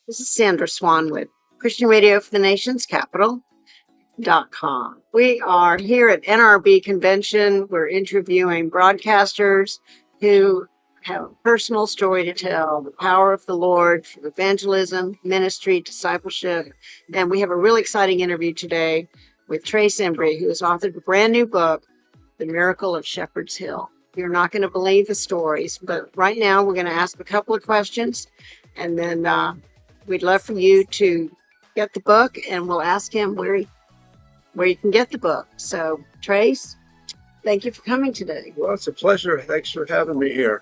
This is Sandra Swan with Christian Radio for the Nation's Capital.com. We are here at NRB Convention. We're interviewing broadcasters who have a personal story to tell, the power of the Lord for evangelism, ministry, discipleship. And we have a really exciting interview today with Trace Embry, who has authored a brand new book, The Miracle of Shepherd's Hill. You're not going to believe the stories, but right now we're going to ask a couple of questions, and then we'd love for you to get the book, and we'll ask him where you can get the book. So, Trace, thank you for coming today. Well, it's a pleasure. Thanks for having me here.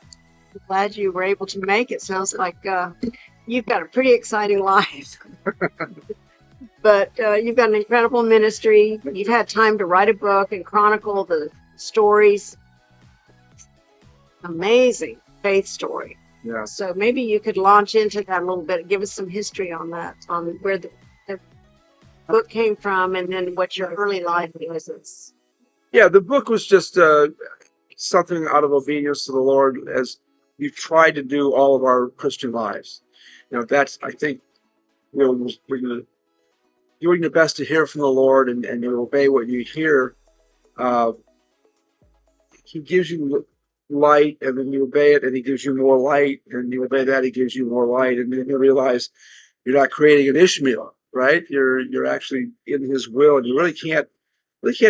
I'm glad you were able to make it. Sounds like you've got a pretty exciting life. But you've got an incredible ministry. You've had time to write a book and chronicle the stories. Amazing faith story. Yeah. So maybe you could launch into that a little bit. Give us some history on that, on where the book came from, and then what your early life was. Yeah, the book was just something out of obedience to the Lord, as we've tried to do all of our Christian lives. That's, I think, when you're doing your best to hear from the Lord and you obey what you hear, He gives you light, and then you obey it, and He gives you more light, and you obey that, He gives you more light, and then you realize you're not creating an Ishmael, right? You're actually in His will, and you really can't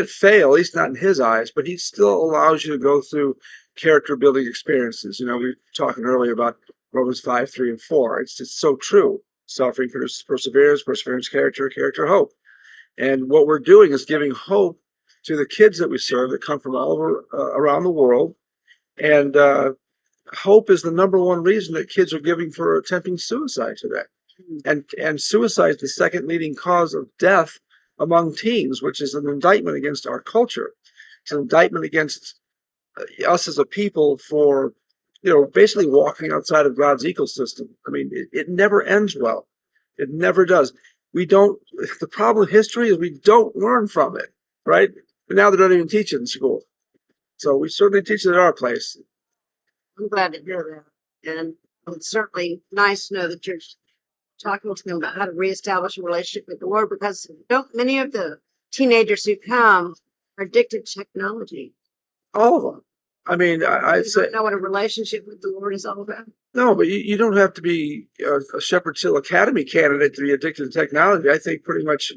fail, at least not in His eyes, but He still allows you to go through character building experiences. We were talking earlier about Romans 5, 3, and 4. It's just so true. Suffering produces perseverance, perseverance, character, character, hope. And what we're doing is giving hope to the kids that we serve that come from all over around the world. And hope is the number one reason that kids are giving for attempting suicide today. And suicide is the second leading cause of death among teens, which is an indictment against our culture. It's an indictment against us as a people for, basically walking outside of God's ecosystem. I mean, it never ends well. It never does. The problem with history is we don't learn from it, right? But now they don't even teach it in school. So we certainly teach it at our place. I'm glad to hear that. And it's certainly nice to know that you're talking to them about how to reestablish a relationship with the Lord, because many of the teenagers who come are addicted to technology. All of them. I mean, I'd say, don't know what a relationship with the Lord is all about. No, but you don't have to be a Shepherd's Hill Academy candidate to be addicted to technology. I think pretty much,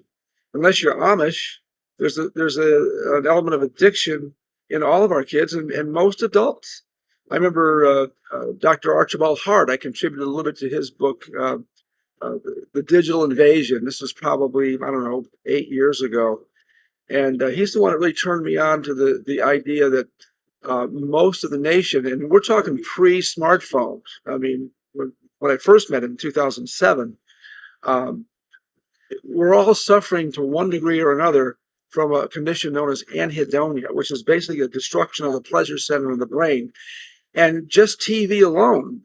unless you're Amish, there's an element of addiction in all of our kids and most adults. I remember Dr. Archibald Hart. I contributed a little bit to his book, The Digital Invasion. This was probably, 8 years ago. And he's the one that really turned me on to the idea that most of the nation, and we're talking pre-smartphones. I mean, when I first met him in 2007, we're all suffering to one degree or another from a condition known as anhedonia, which is basically a destruction of the pleasure center in the brain. And just TV alone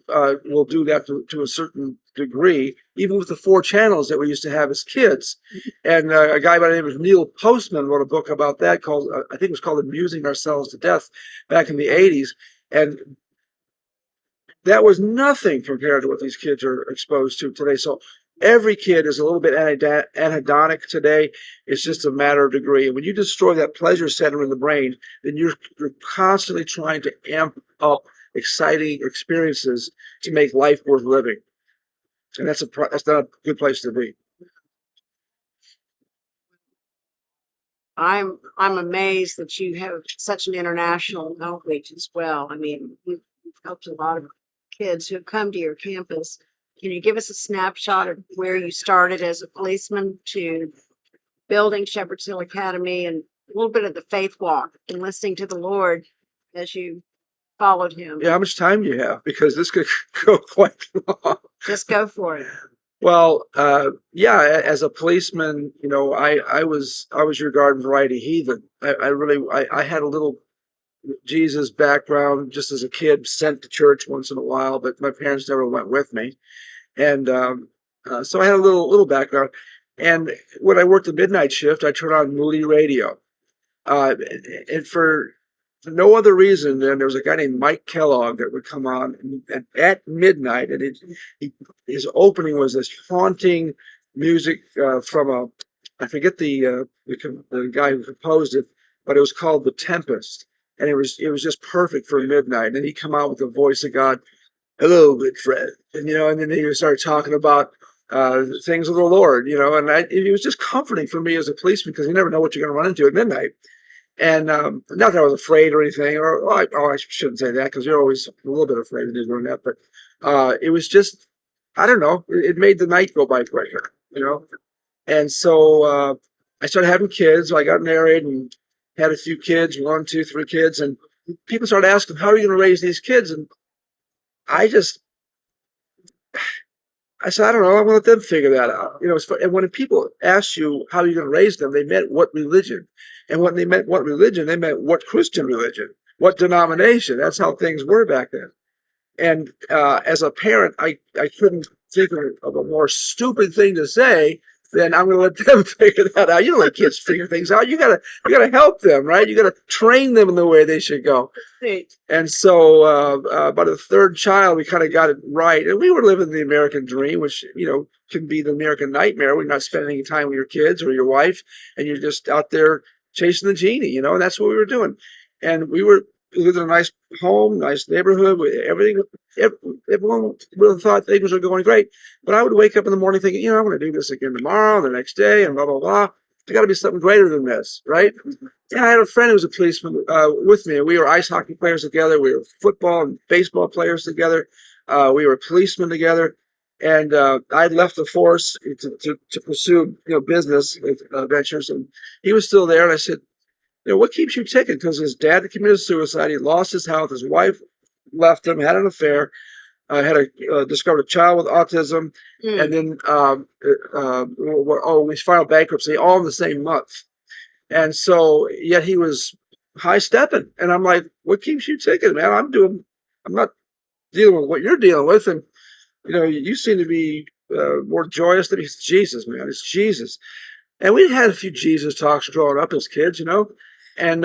will do that to a certain degree, even with the 4 channels that we used to have as kids. And a guy by the name of Neil Postman wrote a book about that called, I think it was called Amusing Ourselves to Death, back in the 80s. And that was nothing compared to what these kids are exposed to today. So every kid is a little bit anhedonic today. It's just a matter of degree. And when you destroy that pleasure center in the brain, then you're constantly trying to amp up exciting experiences to make life worth living. And that's not a good place to be. I'm amazed that you have such an international outreach as well. I mean, you've helped a lot of kids who have come to your campus. Can you give us a snapshot of where you started as a policeman to building Shepherd's Hill Academy, and a little bit of the faith walk and listening to the Lord as you followed Him? Yeah, how much time do you have? Because this could go quite long. Just go for it. Well, yeah, as a policeman, I was your garden variety heathen. I had a little Jesus background just as a kid, sent to church once in a while, but my parents never went with me. And so I had a little background. And when I worked the midnight shift, I turned on Moody Radio. And for for no other reason than there was a guy named Mike Kellogg that would come on at midnight, and his opening was this haunting music from I forget the guy who composed it, but it was called The Tempest, and it was just perfect for midnight. And he'd come out with the voice of God, "Hello, good friend," and then he would start talking about things of the Lord, and it was just comforting for me as a policeman because you never know what you're going to run into at midnight. And not that I was afraid or anything, I shouldn't say that because you're always a little bit afraid of doing that. But it was just, I don't know, it made the night go by quicker. And so I started having kids. So I got married and had a few kids, 1, 2, 3 kids. And people started asking, how are you going to raise these kids? And I just, I said, I don't know. I'm going to let them figure that out. And when people ask you how you're going to raise them, they meant what religion. And when they meant what religion, they meant what Christian religion, what denomination. That's how things were back then. And as a parent, I couldn't think of a more stupid thing to say than I'm going to let them figure that out. You don't let kids figure things out. You gotta help them, right? You gotta train them in the way they should go. Right. And so about the third child, we kind of got it right. And we were living the American dream, which, can be the American nightmare. We're not spending any time with your kids or your wife, and you're just out there chasing the genie, and that's what we were doing. And we lived in a nice home, nice neighborhood, with everything. Everyone really thought things were going great. But I would wake up in the morning thinking, I'm going to do this again tomorrow, the next day, and blah, blah, blah. There got to be something greater than this, right? Yeah, I had a friend who was a policeman with me. We were ice hockey players together. We were football and baseball players together. We were policemen together. And I left the force to pursue, business ventures. And he was still there. And I said, what keeps you ticking? Because his dad committed suicide. He lost his health. His wife left him, had an affair, discovered a child with autism, and then we filed bankruptcy all in the same month. And so, yet he was high stepping, and I'm like, what keeps you ticking, man? I'm not dealing with what you're dealing with, and you seem to be more joyous than it's Jesus, man. It's Jesus. And we had a few Jesus talks growing up as kids, and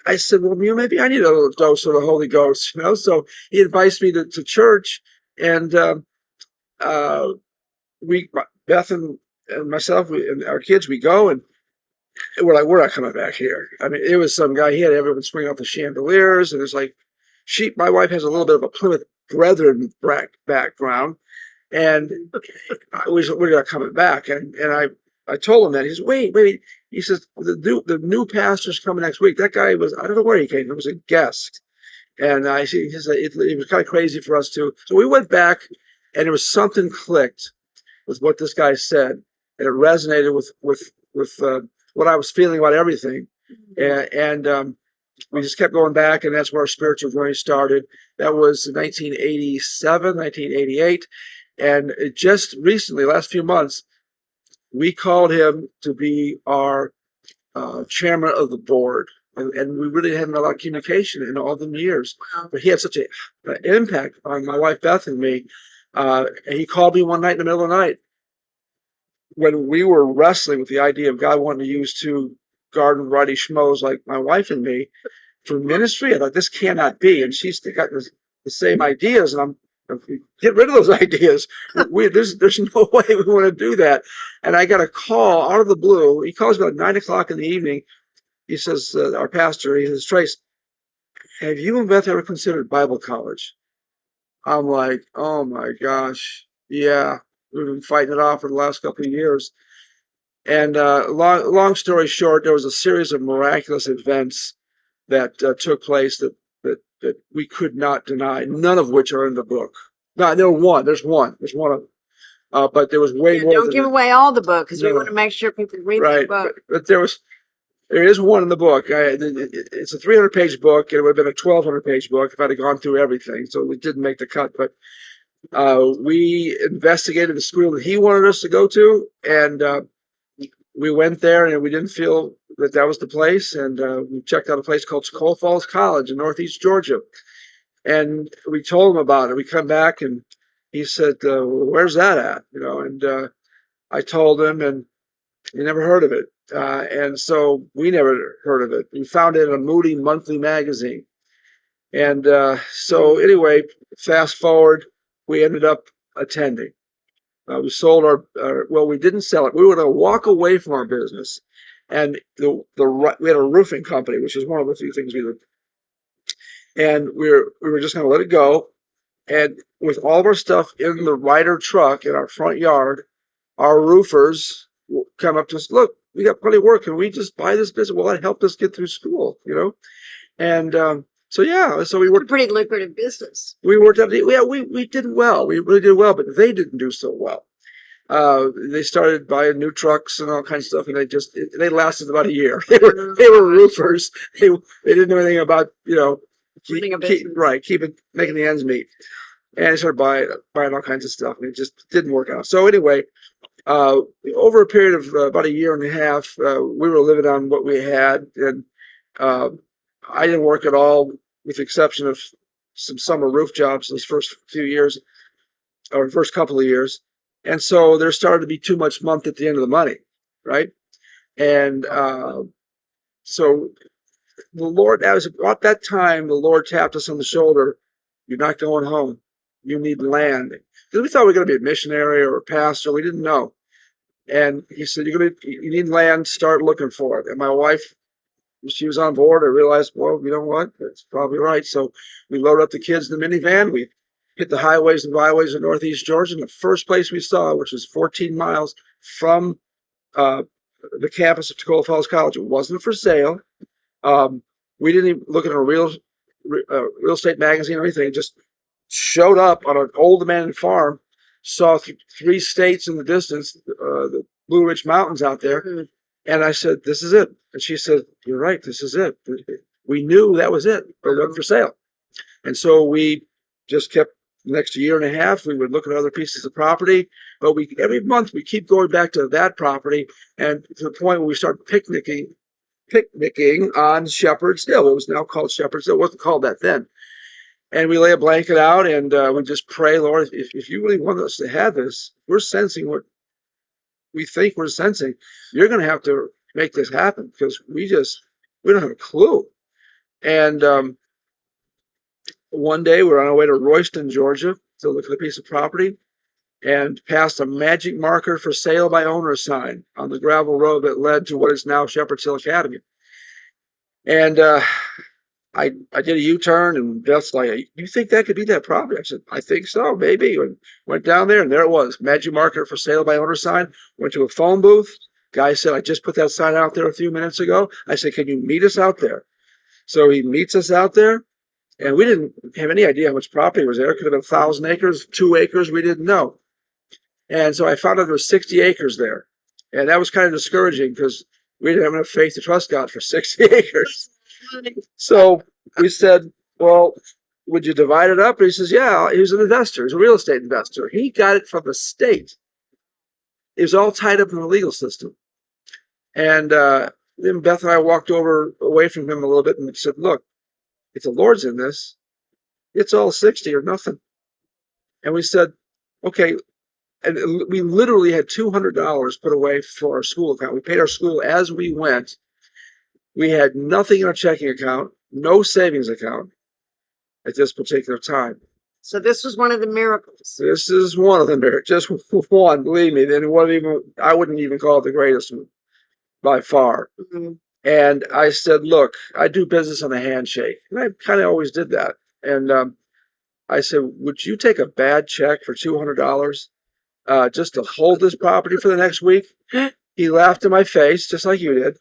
I said, well, maybe I need a little dose of the Holy Ghost, So he invites me to church, and Beth and myself, and our kids, we go, and we're like, we're not coming back here. I mean, it was some guy, he had everyone swinging off the chandeliers, and it's like, my wife has a little bit of a Plymouth Brethren background, and we're not coming back. And I told him that. He says, wait. He says, the new pastor's coming next week. That guy I don't know where he came from. It was a guest. And he said it was kind of crazy for us too. So we went back, and there was something clicked with what this guy said. And it resonated with what I was feeling about everything. And we just kept going back, and that's where our spiritual journey started. That was 1987, 1988. And it just recently, last few months, we called him to be our chairman of the board. And we really hadn't had a lot of communication in all them years. But he had such an impact on my wife, Beth, and me. And he called me one night in the middle of the night when we were wrestling with the idea of God wanting to use two garden variety schmoes like my wife and me for ministry. I thought, this cannot be. And she's got the same ideas, and get rid of those ideas. There's no way we want to do that. And I got a call out of the blue. He calls about 9 o'clock in the evening. He says, our pastor, he says, Trace, have you and Beth ever considered Bible college? I'm like, oh my gosh. Yeah, we've been fighting it off for the last couple of years. And long story short, there was a series of miraculous events that took place that we could not deny, none of which are in the book. No, there's one of them. But there was way more. Don't give away all the book, because we want to make sure people read the book. But there is one in the book. It's a 300-page book, and it would have been a 1,200-page book if I'd have gone through everything. So it didn't make the cut. But we investigated the school that he wanted us to go to, and we went there, and we didn't feel that was the place. And we checked out a place called Coal Falls College in Northeast Georgia. And we told him about it. We come back, and he said, where's that at? And I told him, and he never heard of it. And so we never heard of it. We found it in a Moody monthly magazine. And so anyway, fast forward, we ended up attending. We sold well, we didn't sell it. We were going to walk away from our business. And we had a roofing company, which is one of the few things we did. And we were just going to let it go. And with all of our stuff in the Ryder truck in our front yard, our roofers come up to us, look, we got plenty of work. Can we just buy this business? Well, that helped us get through school, And so we worked. It's a pretty lucrative business. We worked up. We did well. We really did well, but they didn't do so well. They started buying new trucks and all kinds of stuff, and they lasted about a year. They were roofers. They didn't know anything about making the ends meet. And they started buying all kinds of stuff, and it just didn't work out. So anyway, over a period of about a year and a half, we were living on what we had, and I didn't work at all, with the exception of some summer roof jobs those first few years, or first couple of years. And so there started to be too much month at the end of the money, right? And so the Lord, that was about that time, the Lord tapped us on the shoulder. You're not going home. You need land. Because we thought we were going to be a missionary or a pastor. We didn't know. And he said, you need land, start looking for it. And my wife, she was on board. I realized, well, you know what? That's probably right. So we loaded up the kids in the minivan. We hit the highways and byways of Northeast Georgia. And the first place we saw, which was 14 miles from the campus of Tacoma Falls College, it wasn't for sale. We didn't even look at a real estate magazine or anything. It just showed up on an old abandoned farm, saw 3 states in the distance, the Blue Ridge Mountains out there. Mm-hmm. And I said, this is it. And she said, you're right, this is it. We knew that was it, but it wasn't for sale. And so we just kept, the next year and a half, we would look at other pieces of property. But every month we keep going back to that property, and to the point where we start picnicking on Shepherd's Hill. It was now called Shepherd's Hill. It wasn't called that then. And we lay a blanket out, and we just pray, Lord, if you really want us to have this, we're sensing what we think we're sensing. You're going to have to make this happen, because we don't have a clue. And one day we're on our way to Royston, Georgia, to look at a piece of property, and passed a magic marker for sale by owner sign on the gravel road that led to what is now Shepherd's Hill Academy. And I did a U-turn, and Beth's like, you think that could be that property? I said, I think so, maybe. And went down there, and there it was, magic marker for sale by owner sign. Went to a phone booth. Guy said, I just put that sign out there a few minutes ago. I said, can you meet us out there? So he meets us out there, and we didn't have any idea how much property was there. It could have been 1,000 acres, 2 acres, we didn't know. And so I found out there was 60 acres there. And that was kind of discouraging, because we didn't have enough faith to trust God for 60 acres. So we said, well, would you divide it up? And he says, yeah. He was an investor. He's a real estate investor. He got it from the state. It was all tied up in the legal system. And then Beth and I walked away from him a little bit and said, look, if the Lord's in this, it's all 60 or nothing. And we said, okay. And we literally had $200 put away for our school account. We paid our school as we went. We had nothing in our checking account, no savings account at this particular time. So this was one of the miracles. This is one of them, just one, believe me. Then I wouldn't even call it the greatest one by far. Mm-hmm. And I said, look, I do business on a handshake. And I kind of always did that. And I said, would you take a bad check for $200 just to hold this property for the next week? He laughed in my face, just like you did.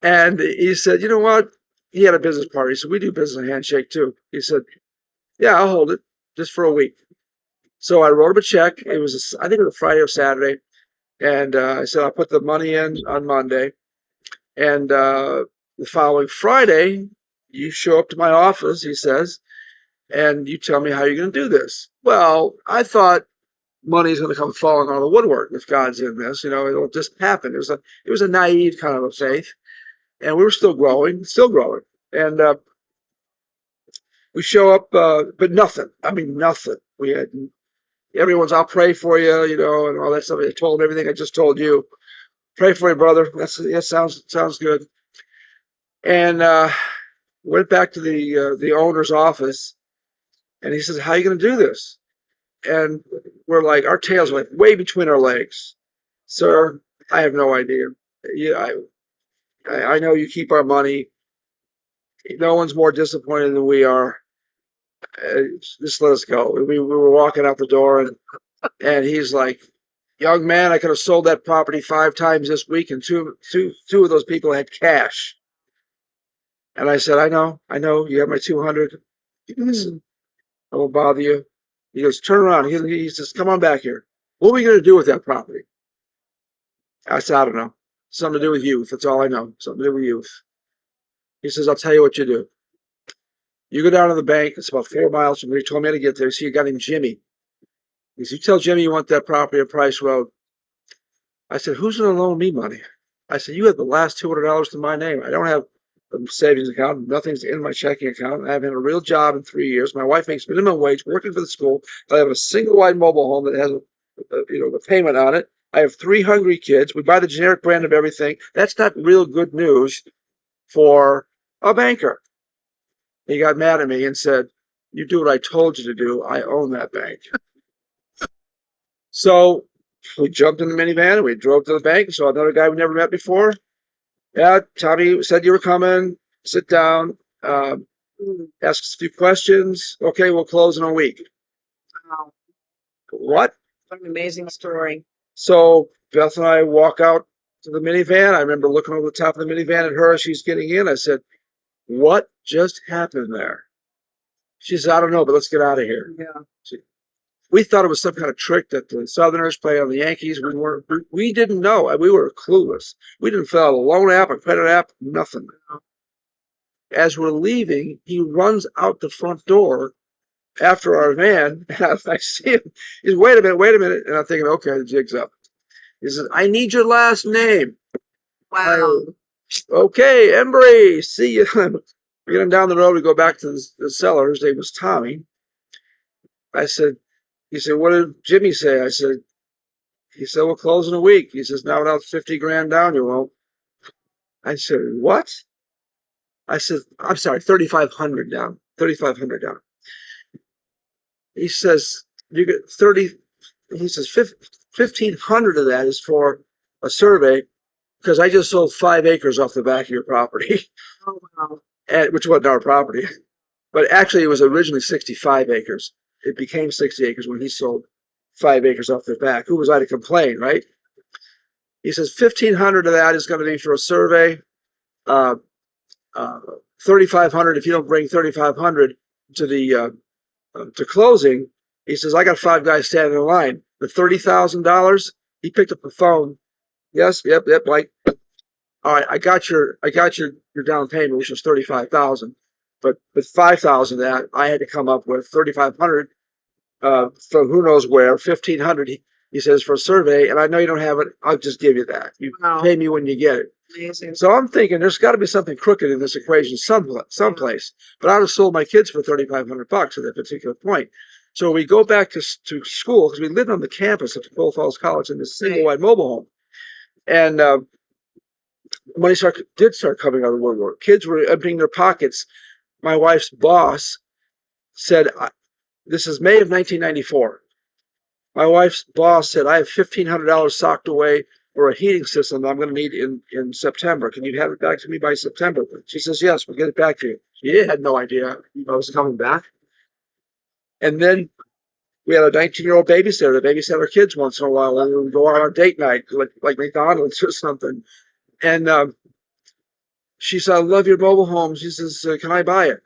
And he said, you know what? He had a business partner. He said, we do business on handshake too. He said, yeah, I'll hold it just for a week. So I wrote him a check. It was, I think it was a Friday or Saturday. And I said, I'll put the money in on Monday. And the following Friday, you show up to my office, he says, and you tell me how you're going to do this. Well, I thought money's going to come falling out of the woodwork if God's in this. It'll just happen. It was a naive kind of a faith. And we were still growing. And we show up, but nothing. I mean, nothing. We had everyone's, I'll pray for you, and all that stuff. I told them everything I just told you. Pray for you, brother. Sounds good. And went back to the owner's office, and he says, "How are you going to do this?" And we're like, our tails went way between our legs. Sir, I have no idea. Yeah, I know you keep our money. No one's more disappointed than we are. Just let us go. We were walking out the door, and he's like, "Young man, I could have sold that property 5 times this week, and two of those people had cash." And I said, I know, you have my 200. Listen, I won't bother you. He goes, turn around. He says, come on back here. What are we going to do with that property? I said, I don't know. Something to do with youth. That's all I know. Something to do with youth. He says, I'll tell you what you do. You go down to the bank. It's about 4 miles from where he told me how to get there. See a guy named Jimmy. He says, you tell Jimmy you want that property on Price Road. I said, who's going to loan me money? I said, you have the last $200 to my name. I don't have a savings account. Nothing's in my checking account. I haven't had a real job in 3 years. My wife makes minimum wage working for the school. I have a single wide mobile home that has the payment on it. I have 3 hungry kids. We buy the generic brand of everything. That's not real good news for a banker. He got mad at me and said, you do what I told you to do. I own that bank. So we jumped in the minivan and we drove to the bank and saw another guy we never met before. Yeah, Tommy said you were coming. Sit down. Ask us a few questions. Okay, we'll close in a week. Wow. What? What an amazing story. So Beth and I walk out to the minivan. I remember looking over the top of the minivan at her as she's getting in. I said, what just happened there? She said, I don't know, but let's get out of here. Yeah. We thought it was some kind of trick that the Southerners play on the Yankees. We didn't know. We were clueless. We didn't fill out a loan app, a credit app, nothing. As we're leaving, he runs out the front door after our van. And I see him. He says, wait a minute. And I'm thinking, okay, the jig's up. He says, I need your last name. Wow. Okay, Embry. See you. We get him down the road. We go back to the seller. His name was Tommy. He said, what did Jimmy say? He said, we'll close in a week. He says, now without 50 grand down, you won't. I said, what? I said, I'm sorry, 3,500 down. 3,500 down. He says, you get 30. He says, 1,500 of that is for a survey because I just sold 5 acres off the back of your property. Oh, wow. Which wasn't our property. But actually, it was originally 65 acres. It became 60 acres when he sold 5 acres off the back. Who was I to complain, right? He says 1,500 of that is going to be for a survey. 3,500 if you don't bring 3,500 to the to closing. He says I got 5 guys standing in line. The $30,000. He picked up the phone. Yes, yep. Like, all right, I got your down payment, which was 35,000. But with 5,000 of that, I had to come up with 3,500 from who knows where, 1,500. He says for a survey, and I know you don't have it. I'll just give you that. You pay me when you get it. Amazing. So I'm thinking there's got to be something crooked in this equation someplace. But I'd have sold my kids for $3,500 at that particular point. So we go back to school because we lived on the campus at the Quail Falls College in this single wide mobile home, and money did start coming out of the woodwork. Kids were emptying their pockets. My wife's boss said, this is May of 1994. My wife's boss said, I have $1,500 socked away for a heating system that I'm going to need in September. Can you have it back to me by September? She says, yes, we'll get it back to you. She had no idea I was coming back. And then we had a 19-year-old babysitter that babysat our kids once in a while. And we would go on our date night, like McDonald's or something. And she said, I love your mobile home. She says, can I buy it?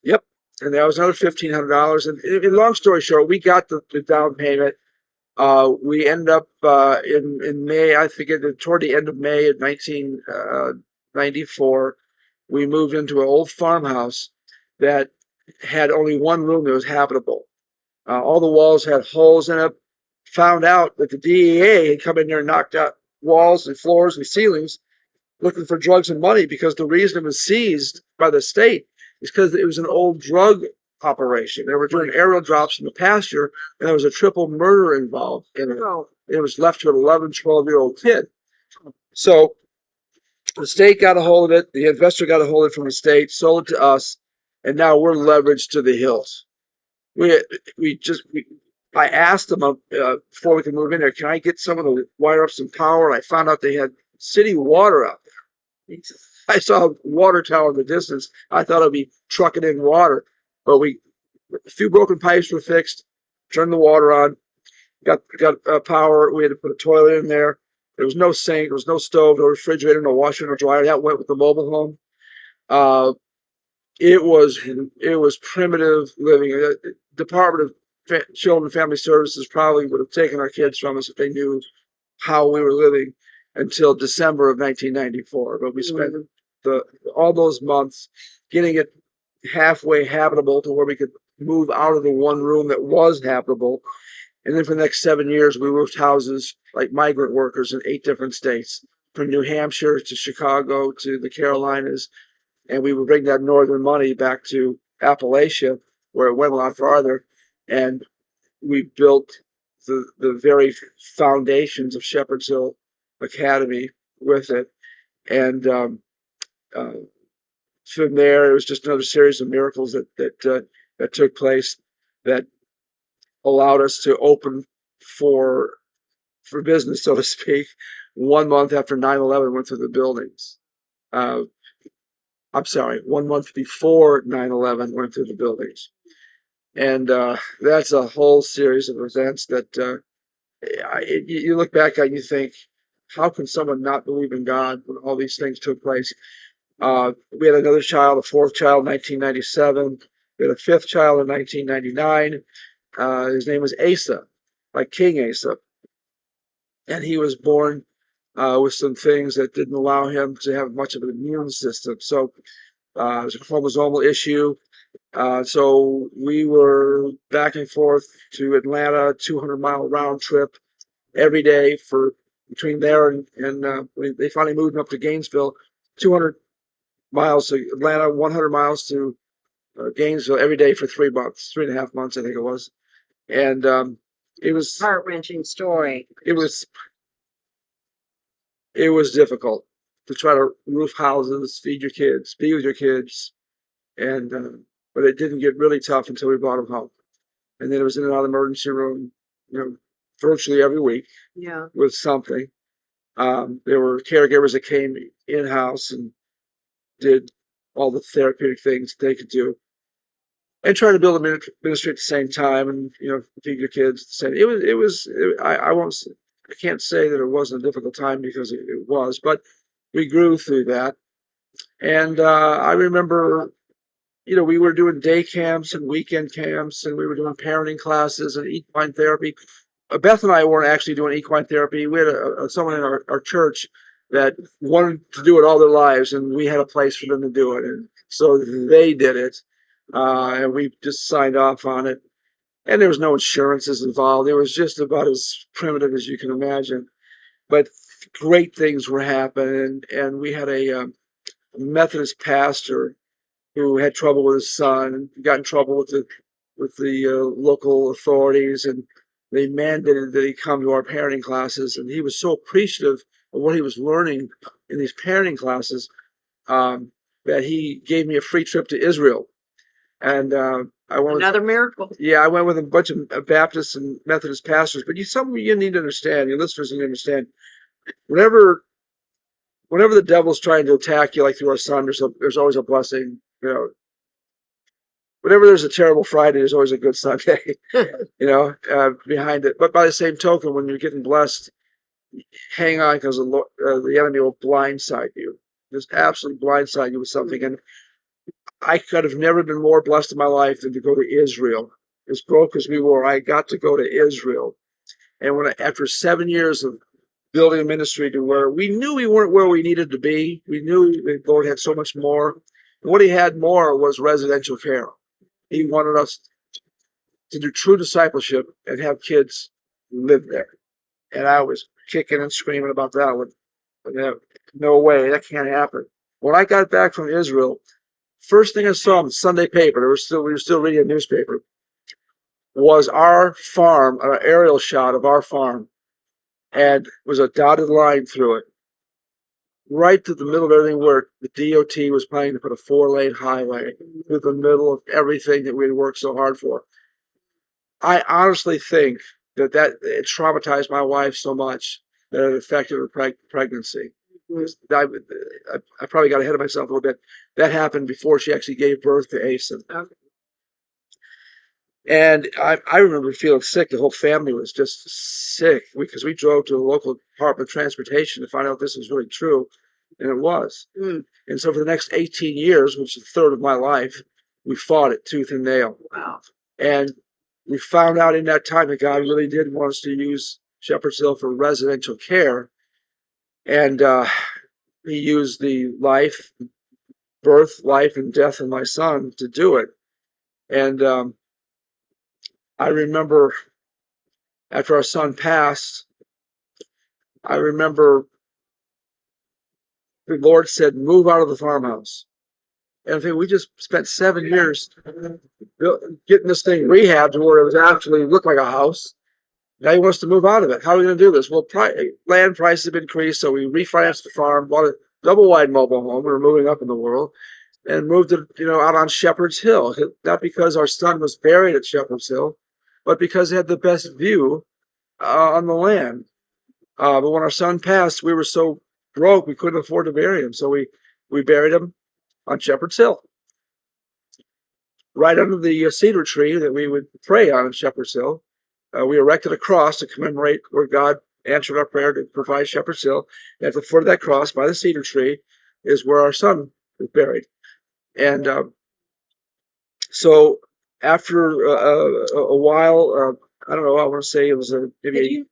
Yep. And that was another $1,500. And long story short, we got the down payment. We ended up in May, I forget, toward the end of May of 1994, we moved into an old farmhouse that had only one room that was habitable. All the walls had holes in it. Found out that the DEA had come in there and knocked out walls and floors and ceilings looking for drugs and money, because the reason it was seized by the state is because it was an old drug operation. They were doing aerial drops in the pasture, and there was a triple murder involved in it. It was left to an 11, 12-year-old kid. So the state got a hold of it. The investor got a hold of it from the state, sold it to us, and now we're leveraged to the hilt. We we just we, I asked them before we could move in there, can I get someone to wire up some power? And I found out they had city water out there. I saw a water tower in the distance. I thought it'd be trucking in water, but a few broken pipes were fixed. Turned the water on. Got power. We had to put a toilet in there. There was no sink. There was no stove, no refrigerator, no washer, no dryer. That went with the mobile home. Uh, it was primitive living. The Department of Children and Family Services probably would have taken our kids from us if they knew how we were living until December of 1994. But we spent all those months getting it halfway habitable to where we could move out of the one room that was habitable. And then for the next 7 years, we moved houses like migrant workers in 8 different states, from New Hampshire to Chicago to the Carolinas. And we would bring that northern money back to Appalachia, where it went a lot farther. And we built the very foundations of Shepherd's Hill Academy with it. And from there, it was just another series of miracles that took place that allowed us to open for business, so to speak. 1 month after 9/11 went through the buildings. I'm sorry, 1 month before 9/11 went through the buildings. And that's a whole series of events that you look back at and you think, how can someone not believe in God when all these things took place? We had another child, a 4th child in 1997. We had a 5th child in 1999. His name was Asa, like King Asa. And he was born with some things that didn't allow him to have much of an immune system. So it was a chromosomal issue. So we were back and forth to Atlanta, 200-mile round trip every day for between there and they finally moved him up to Gainesville, 200 miles to Atlanta, 100 miles to Gainesville every day for 3 months, 3.5 months, I think it was. And it was Heart-wrenching story. It was difficult to try to roof houses, feed your kids, be with your kids, and but it didn't get really tough until we brought them home. And then it was in and out of the emergency room, virtually every week. Yeah. With something. There were caregivers that came in-house and did all the therapeutic things they could do, and try to build a ministry at the same time, and feed your kids. I can't say that it wasn't a difficult time, because it was, but we grew through that. And I remember, we were doing day camps and weekend camps, and we were doing parenting classes and equine therapy. Beth and I weren't actually doing equine therapy. We had someone in our church that wanted to do it all their lives, and we had a place for them to do it. And so they did it, and we just signed off on it. And there was no insurances involved. It was just about as primitive as you can imagine. But great things were happening, and we had a Methodist pastor who had trouble with his son, got in trouble with the local authorities, and they mandated that he come to our parenting classes. And he was so appreciative of what he was learning in these parenting classes that he gave me a free trip to Israel. And I went another miracle. Yeah, I went with a bunch of Baptist and Methodist pastors. But something you need to understand, your listeners need to understand, whenever the devil's trying to attack you, like through our son, there's always a blessing. Whenever there's a terrible Friday, there's always a good Sunday, behind it. But by the same token, when you're getting blessed, hang on, because the enemy will blindside you. Just absolutely blindside you with something. And I could have never been more blessed in my life than to go to Israel. As broke as we were, I got to go to Israel. And after 7 years of building a ministry to where we knew we weren't where we needed to be, we knew the Lord had so much more. And what he had more was residential care. He wanted us to do true discipleship and have kids live there. And I was kicking and screaming about that one. No way, that can't happen. When I got back from Israel, first thing I saw in the Sunday paper, we were still reading a newspaper, was our farm, an aerial shot of our farm, and was a dotted line through it. right to the middle of everything where the DOT was planning to put a 4-lane highway through the middle of everything that we had worked so hard for. I honestly think that it traumatized my wife so much that it affected her pregnancy. I probably got ahead of myself a little bit. That happened before she actually gave birth to Asen. Okay. And I remember feeling sick. The whole family was just sick because we drove to the local Department of Transportation to find out if this was really true. And it was. Mm. And so for the next 18 years, which is a third of my life, we fought it tooth and nail. Wow. And we found out in that time that God really did want us to use Shepherd's Hill for residential care. And he used the birth, life, and death of my son to do it. And I remember after our son passed, I remember the Lord said, move out of the farmhouse. And I think we just spent 7 years getting this thing rehabbed to where it was actually looked like a house. Now he wants to move out of it. How are we going to do this? Well, land prices have increased, so we refinanced the farm, bought a double-wide mobile home. We were moving up in the world, and moved it, out on Shepherd's Hill. Not because our son was buried at Shepherd's Hill, but because it had the best view on the land. But when our son passed, we were so broke we couldn't afford to bury him, so we buried him on Shepherd's Hill, right under the cedar tree that we would pray on Shepherd's Hill. We erected a cross to commemorate where God answered our prayer to provide Shepherd's Hill. And at the foot of that cross, by the cedar tree, is where our son was buried. And so after a while, I don't know, I want to say it was maybe...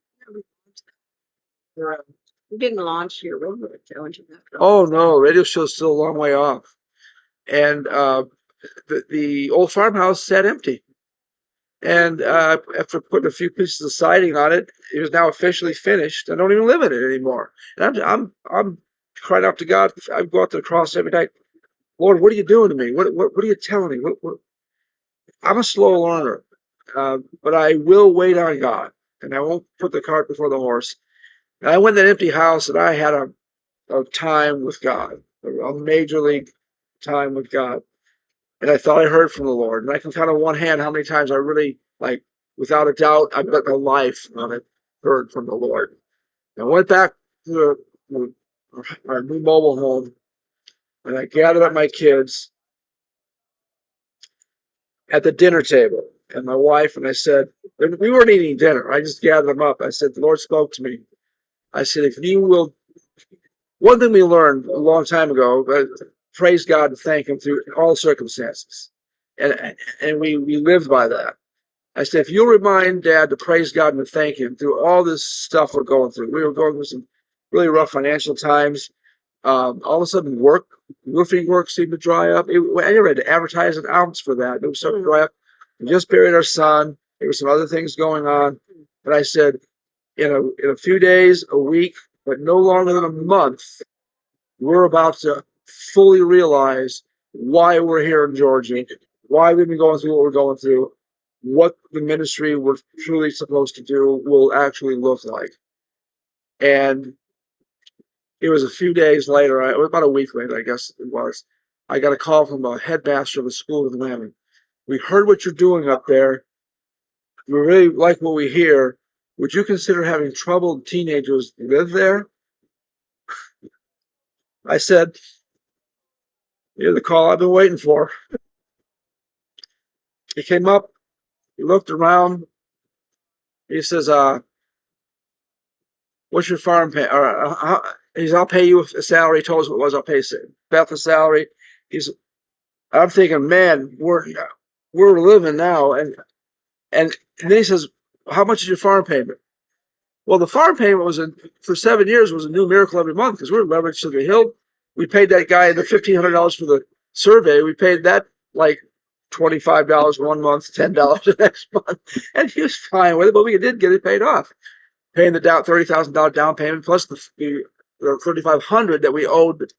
You didn't launch your radio show until after. Oh, no, radio show's still a long way off. And the old farmhouse sat empty. And after putting a few pieces of siding on it, it was now officially finished. I don't even live in it anymore. And I'm crying out to God. I go out to the cross every night. Lord, what are you doing to me? What are you telling me? I'm a slow learner, but I will wait on God, and I won't put the cart before the horse. And I went to that empty house, and I had a time with God, a major league time with God. And I thought I heard from the Lord. And I can count on one hand how many times I really, without a doubt, I bet my life on it, heard from the Lord. And I went back to our new mobile home, and I gathered up my kids at the dinner table and my wife, and I said, we weren't eating dinner. I just gathered them up. I said, the Lord spoke to me. I said, if you will, one thing we learned a long time ago, praise God and thank him through all circumstances. And we lived by that. I said, if you'll remind Dad to praise God and thank him through all this stuff we're going through. We were going through some really rough financial times. All of a sudden roofing work seemed to dry up. I never had to advertise an ounce for that. It was starting to dry up. We just buried our son. There were some other things going on. But I said, in a few days, a week, but no longer than a month, we're about to fully realize why we're here in Georgia, why we've been going through what we're going through, what the ministry we're truly supposed to do will actually look like. And it was a few days later, about a week later, I guess it was, I got a call from a headmaster of a school in Atlanta. We heard what you're doing up there. We really like what we hear. Would you consider having troubled teenagers live there? I said, you're the call I've been waiting for. He came up, he looked around, he says, what's your farm pay? He says, I'll pay you a salary. He told us what it was. I'll pay Beth a salary. I'm thinking, man, we're living now. And then he says, how much is your farm payment? Well, the farm payment for 7 years was a new miracle every month because we were leveraged to the hill. We paid that guy the $1,500 for the survey. We paid that like $25 one month, $10 the next month. And he was fine with it, but we did get it paid off. Paying the $30,000 down payment plus the $3,500 that we owed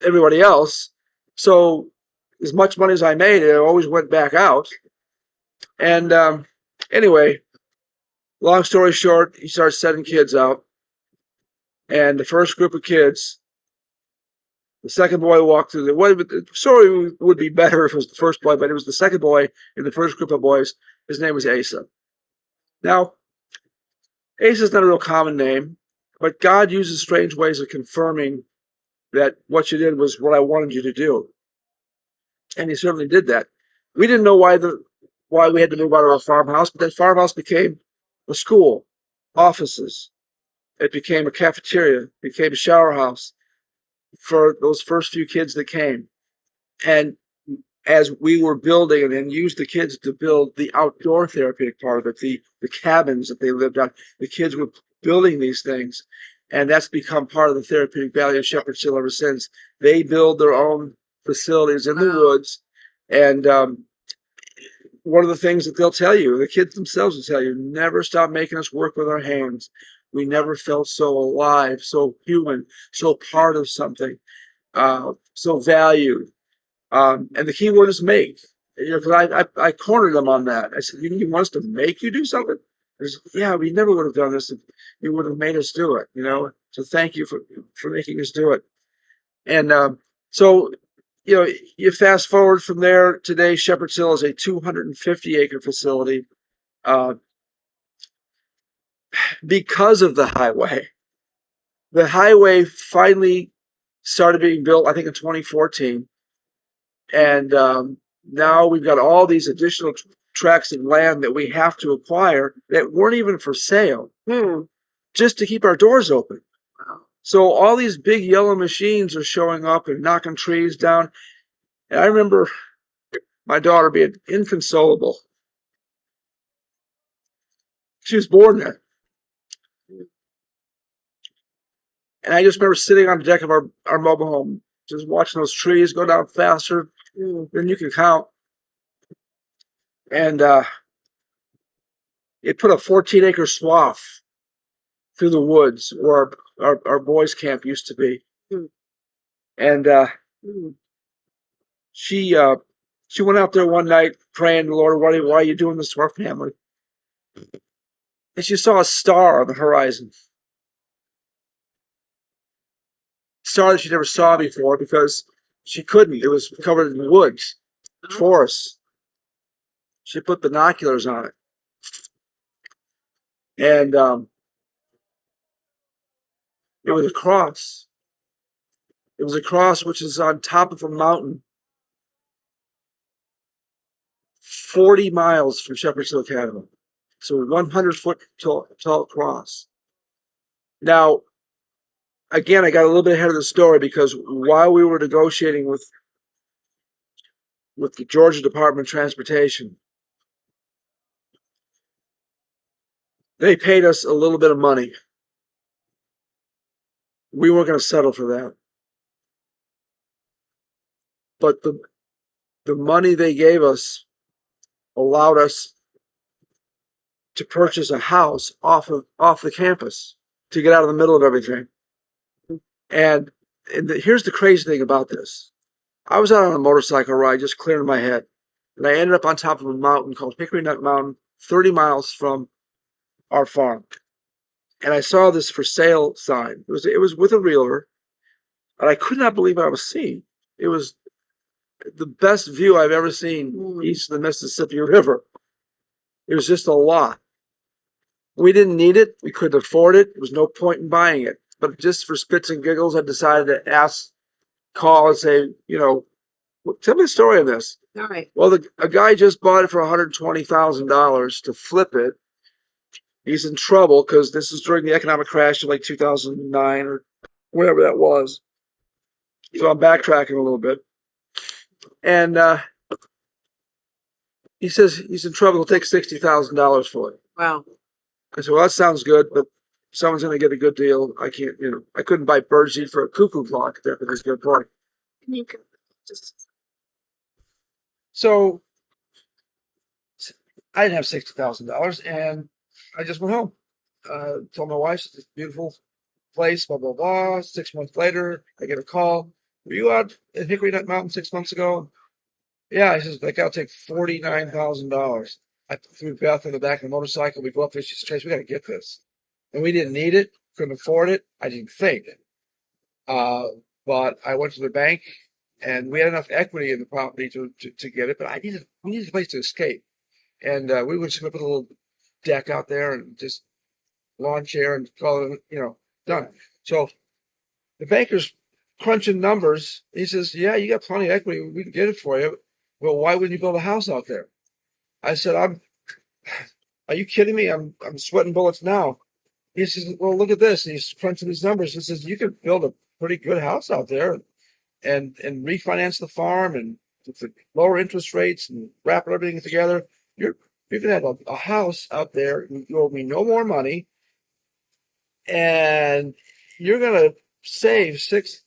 everybody else. So as much money as I made, it always went back out. And anyway, long story short, he started sending kids out. And the first group of kids The second boy walked through the story would be better if it was the first boy, but it was the second boy in the first group of boys. His name was Asa. Now, Asa is not a real common name, but God uses strange ways of confirming that what you did was what I wanted you to do. And he certainly did that. We didn't know why we had to move out of our farmhouse, but that farmhouse became a school, offices. It became a cafeteria, it became a shower house for those first few kids that came. And as we were building and then used the kids to build the outdoor therapeutic part of it, the cabins that they lived on, the kids were building these things. And that's become part of the therapeutic value of Shepherd Hill ever since. They build their own facilities in the woods. And one of the things that they'll tell you, the kids themselves will tell you, never stop making us work with our hands. We never felt so alive, so human, so part of something, so valued. And the key word is make. I cornered them on that. I said, you want us to make you do something? Yeah, we never would have done this if you would have made us do it, So thank you for making us do it. And so, you fast forward from there. Today, Shepherd Hill is a 250-acre facility because of the highway. The highway finally started being built, I think, in 2014. And now we've got all these additional tracts of land that we have to acquire that weren't even for sale, just to keep our doors open. So all these big yellow machines are showing up and knocking trees down. And I remember my daughter being inconsolable. She was born there. And I just remember sitting on the deck of our mobile home, just watching those trees go down faster than you can count. And it put a 14-acre swath through the woods where our boys' camp used to be. And she went out there one night praying, Lord, why are you doing this to our family? And she saw a star on the horizon. Star that she never saw before because she couldn't. It was covered in woods, forests. She put binoculars on it. And it was a cross. It was a cross which is on top of a mountain 40 miles from Shepherd Hill Academy. So a 100-foot tall cross. Now, again, I got a little bit ahead of the story because while we were negotiating with the Georgia Department of Transportation, they paid us a little bit of money. We weren't going to settle for that. But the money they gave us allowed us to purchase a house off the campus to get out of the middle of everything. And here's the crazy thing about this. I was out on a motorcycle ride just clearing my head. And I ended up on top of a mountain called Hickory Nut Mountain, 30 miles from our farm. And I saw this for sale sign. It was with a realtor. And I could not believe what I was seeing. It was the best view I've ever seen east of the Mississippi River. It was just a lot. We didn't need it. We couldn't afford it. There was no point in buying it. But just for spits and giggles, I decided to call and say, tell me the story of this. All right. Well, a guy just bought it for $120,000 to flip it. He's in trouble because this is during the economic crash of like 2009 or whatever that was. So I'm backtracking a little bit. And he says he's in trouble. He'll take $60,000 for it. Wow. I said, well, that sounds good, but someone's going to get a good deal. I can't, I couldn't buy birdseed for a cuckoo clock there for this good point. You can just... So I didn't have $60,000, and I just went home. Told my wife, it's a beautiful place, blah, blah, blah. 6 months later, I get a call. Were you out at Hickory Nut Mountain 6 months ago? Yeah, he says, I'll take $49,000. I threw Beth in the back of the motorcycle. We go up there. She says, Trace, we got to get this. And we didn't need it, couldn't afford it. I didn't think. but I went to the bank and we had enough equity in the property to get it, but we needed a place to escape. And we would just put a little deck out there and just lawn chair and call it, done. So the banker's crunching numbers. He says, yeah, you got plenty of equity. We can get it for you. Well, why wouldn't you build a house out there? I said, are you kidding me? I'm sweating bullets now. He says, well, look at this. And he's crunching these numbers. He says, you could build a pretty good house out there and refinance the farm and with the lower interest rates and wrap everything together. You're going to have a house out there. You owe me no more money. And you're going to save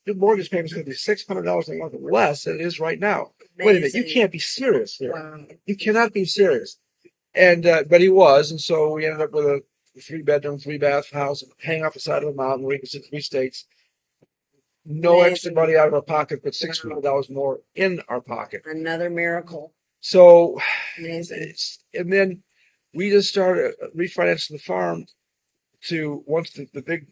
your mortgage payment's going to be $600 a month less than it is right now. Amazing. Wait a minute. You can't be serious here. Wow. You cannot be serious. And, but he was. And so we ended up with a 3-bedroom, 3-bath house hanging off the side of a mountain where you can see 3 states. No Amazing. Extra money out of our pocket, but $600 more in our pocket. Another miracle. So, Amazing. And then we just started refinancing the farm to once the big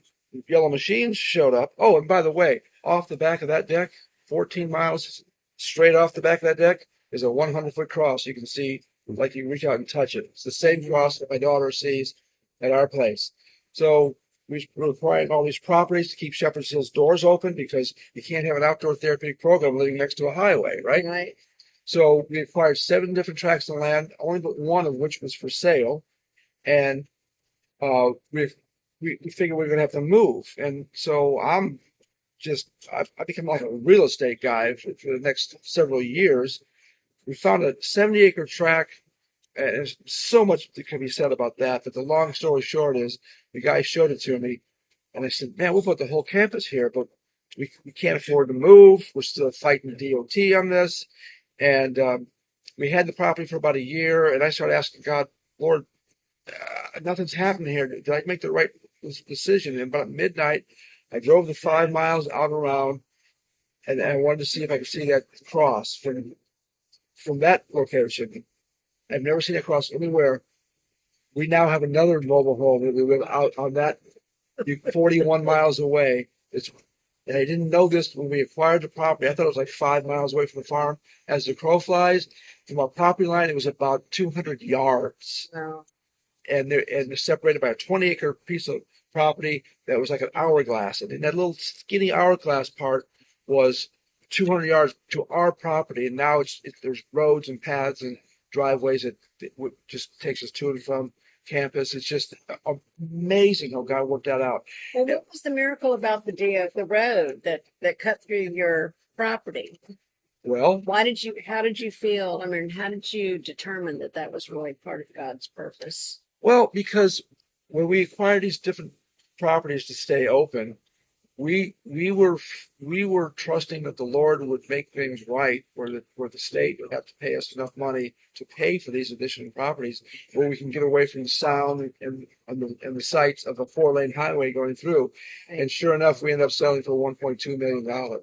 yellow machines showed up. Oh, and by the way, off the back of that deck, 14 miles straight off the back of that deck is a 100-foot cross. You can see, like you can reach out and touch it. It's the same cross that my daughter sees at our place. So we're acquiring all these properties to keep Shepherd's Hill's doors open because you can't have an outdoor therapeutic program living next to a highway, right? Right. So we acquired 7 different tracts of land, only but one of which was for sale. And we figured we were going to have to move. And so I've become like a real estate guy for the next several years. We found a 70-acre tract. And there's so much that can be said about that. But the long story short is the guy showed it to me. And I said, man, we'll put the whole campus here, but we can't afford to move. We're still fighting the DOT on this. And we had the property for about a year. And I started asking God, Lord, nothing's happening here. Did I make the right decision? And about midnight, I drove the 5 miles out around. And I wanted to see if I could see that cross from that location. I've never seen it cross anywhere. We now have another mobile home that we live out on that 41 miles away. And I didn't know this when we acquired the property. I thought it was like 5 miles away from the farm. As the crow flies, from our property line, it was about 200 yards. Wow. And they're separated by a 20-acre piece of property that was like an hourglass. And that little skinny hourglass part was 200 yards to our property. And now there's roads and paths and driveways that just takes us to and from campus. It's just amazing how God worked that out. Well, what was the miracle about the road that cut through your property? Well, how did you feel? I mean, how did you determine that was really part of God's purpose? Well, because when we acquired these different properties to stay open, we were trusting that the Lord would make things right, where the state would have to pay us enough money to pay for these additional properties, where we can get away from the sound and the sights of a 4-lane highway going through. Right. And sure enough, we ended up selling for $1.2 million,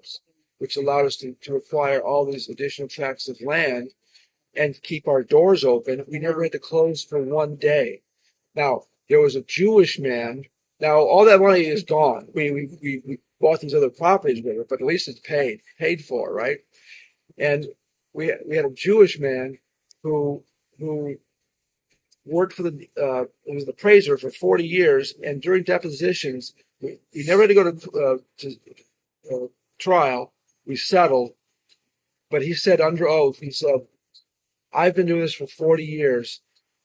which allowed us to acquire all these additional tracts of land and keep our doors open. We never had to close for one day. Now, there was a Jewish man. Now, all that money is gone. We bought these other properties with it, but at least it's paid for, right? And we had a Jewish man who worked for he was the appraiser for 40 years, and during depositions, we never had to go to trial. We settled, but he said under oath, he said, I've been doing this for 40 years.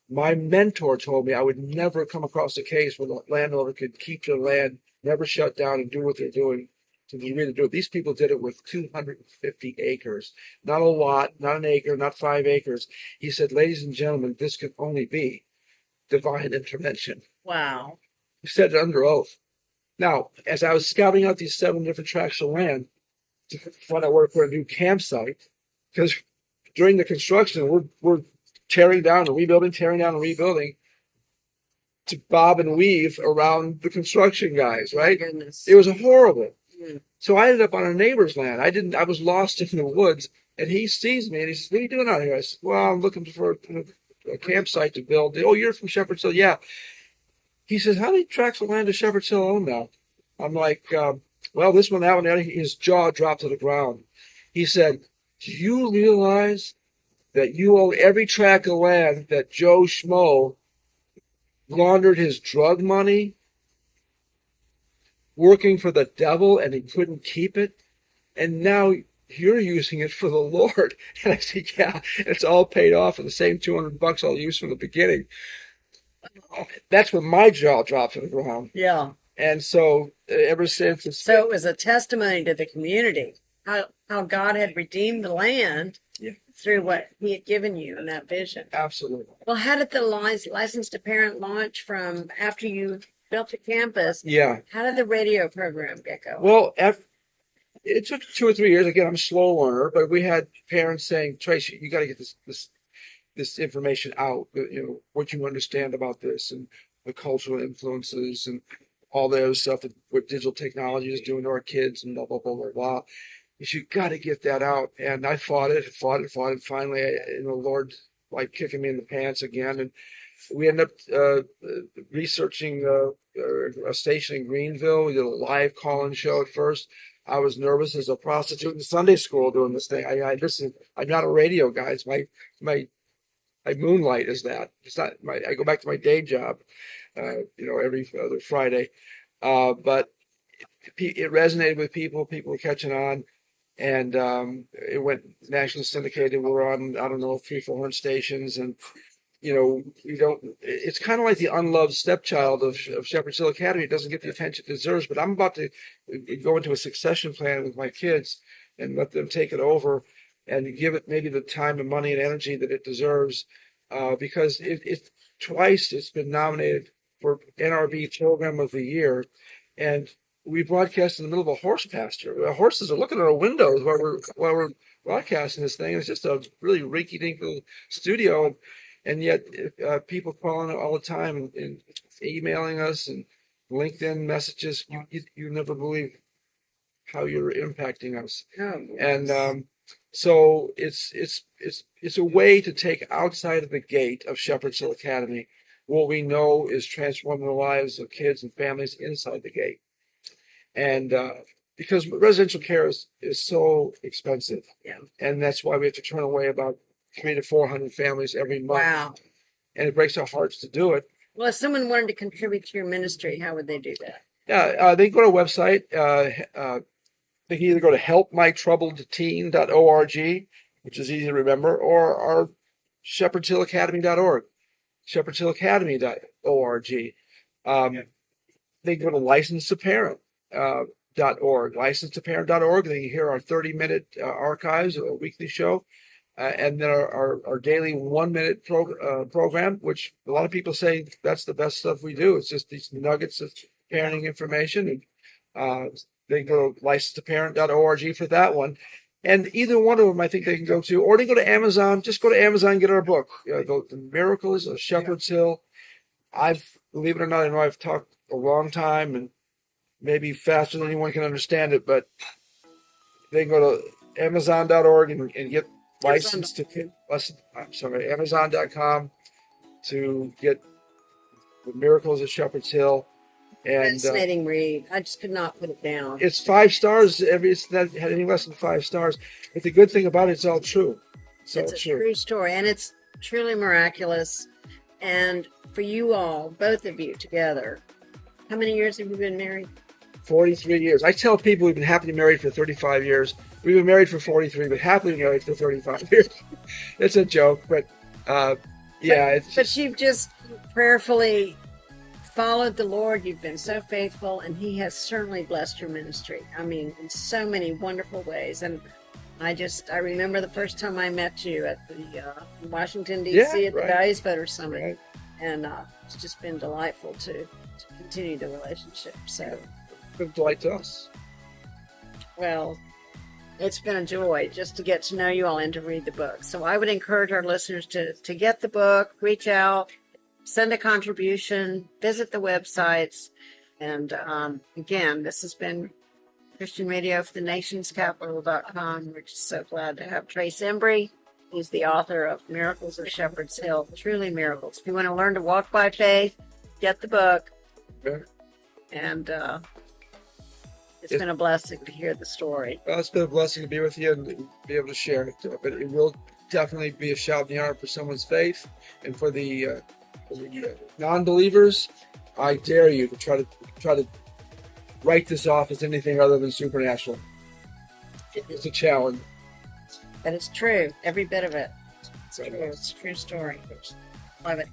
My mentor told me I would never come across a case where the landowner could keep their land, never shut down, and do what they're doing to really do it. These people did it with 250 acres. Not a lot, not an acre, not 5 acres. He said, ladies and gentlemen, this can only be divine intervention. Wow. He said it under oath. Now, as I was scouting out these 7 different tracts of land to find out where to put a new campsite, because during the construction, we're tearing down and rebuilding to bob and weave around the construction guys, right? It was horrible. Mm. So I ended up on a neighbor's land. I was lost in the woods, and he sees me and he says, what are you doing out here? I said, well, I'm looking for a campsite to build. Oh, you're from Shepherd's Hill? Yeah. He says, how many tracts of land does Shepherd's Hill own now? I'm like, Well, this one, that one, his jaw dropped to the ground. He said, "Do you realize that you own every tract of land that Joe Schmo laundered his drug money working for the devil and he couldn't keep it? And now you're using it for the Lord." And I said, "Yeah, it's all paid off for the same $200 I'll use from the beginning." That's when my jaw dropped to the ground. Yeah. And so ever since it's So it was a testimony to the community, how God had redeemed the land through what he had given you in that vision. absolutely. Well, how did the license to parent launch from after you built the campus? Yeah. How did the radio program get going? Well, it took 2 or 3 years. Again, I'm a slow learner, but we had parents saying, "Tracy, you got to get this information out. What you understand about this and the cultural influences and all the other stuff that what digital technology is doing to our kids and blah blah blah blah blah. You got to get that out." And I fought it. Finally, the Lord like kicking me in the pants again, and we ended up researching a station in Greenville. We did a live call-in show at first. I was nervous as a prostitute in Sunday school doing this thing. I'm not a radio guy. It's my moonlight is that. It's not I go back to my day job, every other Friday. But it resonated with people. People were catching on, and it went nationally syndicated. We're on, I don't know, 300-400 stations, and we don't. It's kind of like the unloved stepchild of Shepherd's Hill Academy. It doesn't get the attention it deserves. But I'm about to go into a succession plan with my kids and let them take it over and give it maybe the time and money and energy that it deserves, because it's twice it's been nominated for NRB Program of the Year, and we broadcast in the middle of a horse pasture. Horses are looking at our windows while we're broadcasting this thing. It's just a really rinky-dink little studio, and yet people calling all the time and emailing us and LinkedIn messages. You never believe how you're impacting us. Oh, And so it's a way to take outside of the gate of Shepherd's Hill Academy what we know is transforming the lives of kids and families inside the gate. And because residential care is so expensive, and that's why we have to turn away about 300 to 400 families every month. wow. And it breaks our hearts to do it. Well, if someone wanted to contribute to your ministry, how would they do that? Yeah, they can go to our website. They can either go to helpmytroubledteen.org, which is easy to remember, or our shepherdshillacademy.org, shepherdshillacademy.org. They can go to licensetoparent.org, licensetoparent.org. They can hear our 30-minute archives, a weekly show, and then our daily 1-minute program, which a lot of people say that's the best stuff we do. It's just these nuggets of parenting information. And they can go to licensetoparent.org for that one. And either one of them, I think they can go to, or they go to Amazon. Just go to Amazon and get our book. Go to Miraculous of Shepherd's Hill. Believe it or not, I know I've talked a long time and maybe faster than anyone can understand it, but they can go to Amazon.org and get licensed to, Amazon.com to get the Miracles of Shepherd's Hill. And Fascinating read. I just could not put it down. It's 5 stars. It's not had any less than 5 stars. But the good thing about it, it's all true. It's a true story, and it's truly miraculous. And for you all, both of you together, how many years have you been married? 43 years. I tell people we've been happily married for 35 years. We've been married for 43, but happily married for 35 years. It's a joke, but yeah. But you've just prayerfully followed the Lord. You've been so faithful, and He has certainly blessed your ministry. I mean, in so many wonderful ways. And I remember the first time I met you at the Washington, D.C. at the Values Voters Summit. Right. And it's just been delightful to continue the relationship. So, Good delight to us. well, it's been a joy just to get to know you all and to read the book. So I would encourage our listeners to get the book, reach out, send a contribution, visit the websites. And again, this has been Christian Radio for the nationscapital.com. We're just so glad to have Trace Embry. He's the author of Miracles of Shepherd's Hill, truly miracles. If you want to learn to walk by faith, get the book. Okay. And It's been a blessing to hear the story. Well, it's been a blessing to be with you and be able to share it. But it will definitely be a shout in the arm for someone's faith, and for the non-believers, I dare you to try to write this off as anything other than supernatural. It's a challenge. But it's true, every bit of it. It's true. It's a true story. Love it.